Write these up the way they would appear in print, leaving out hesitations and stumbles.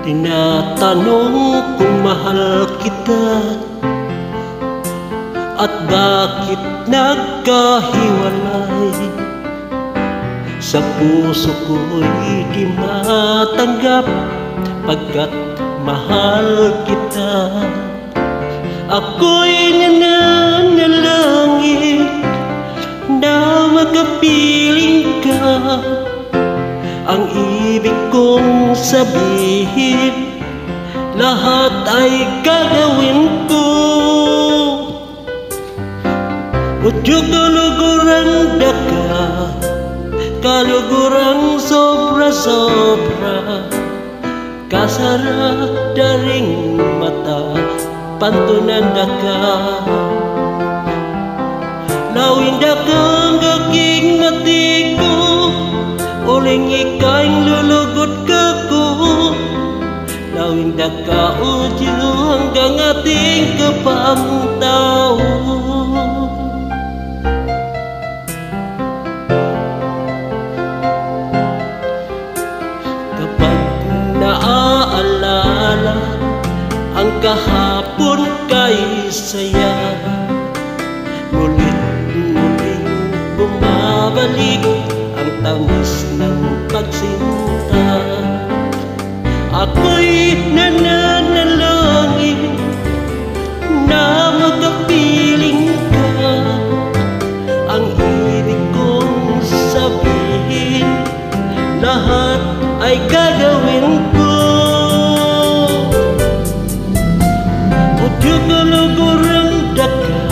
Tinatanong kung mahal kita at bakit nagkahiwalay. Sa puso ko'y di matanggap pagkat mahal kita. Ako'y nananalangin na makapiling ka. Ang ibig kong sabihin, lahat ay gagawin ko. Udyo kalugurang daka, kalugurang sobra-sobra. Kasara daring mata, pantunan daka. Lawin dakang aking matiko, uling ika'y lulugot kako. Lawin daka udyo hanggang ating kapangtaw. Kapag naaalala ang kahapon kay saya, mulit-muling bumabalik ang tamis ng pagsinta. Ako'y nananalangin na makapiling ka. Ang ibig kong sabihin, lahat ay gagawin ko. Udyo kalugurang daka,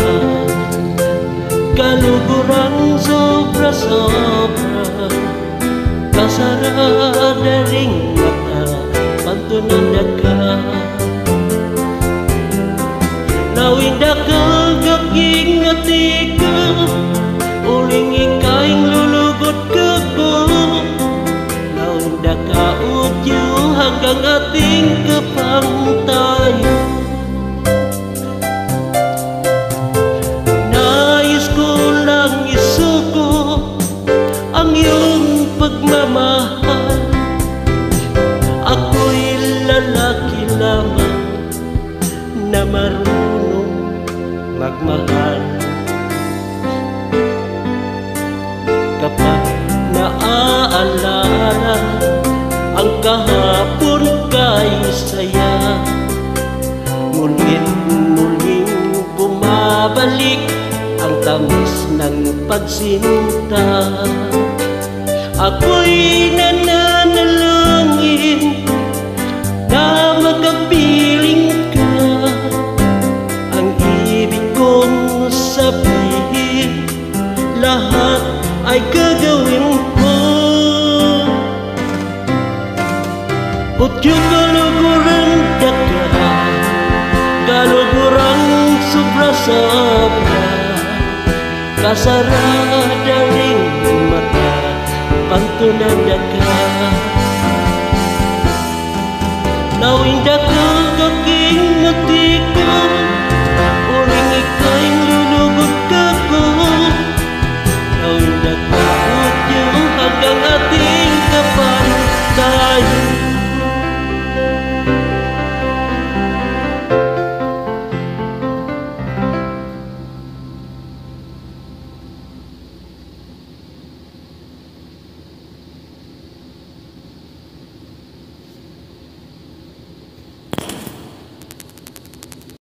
kalugurang sobra-sobra. Kasara daring mata, pantunan daka. Lawin dakang aking atika, uling ika'y lulugot kako. Lawin daka udyo hanggang ating kapangtay. Nais ko lang isuko ang iyong pagmamahal. Ako'y lalaki lamang na marunong magmahal. Kapag naaalala ang kahapon kay saya, mulit-muling bumabalik ang tamis ng pagsinta. Ako'y nananalangin na makapiling ka. Ang ibig kong sabihin, lahat ay gagawin ko. Udyo kalugurang daka, kalugurang sobra-sobra. Kasara daring mata, pantunan daka. Lawin daka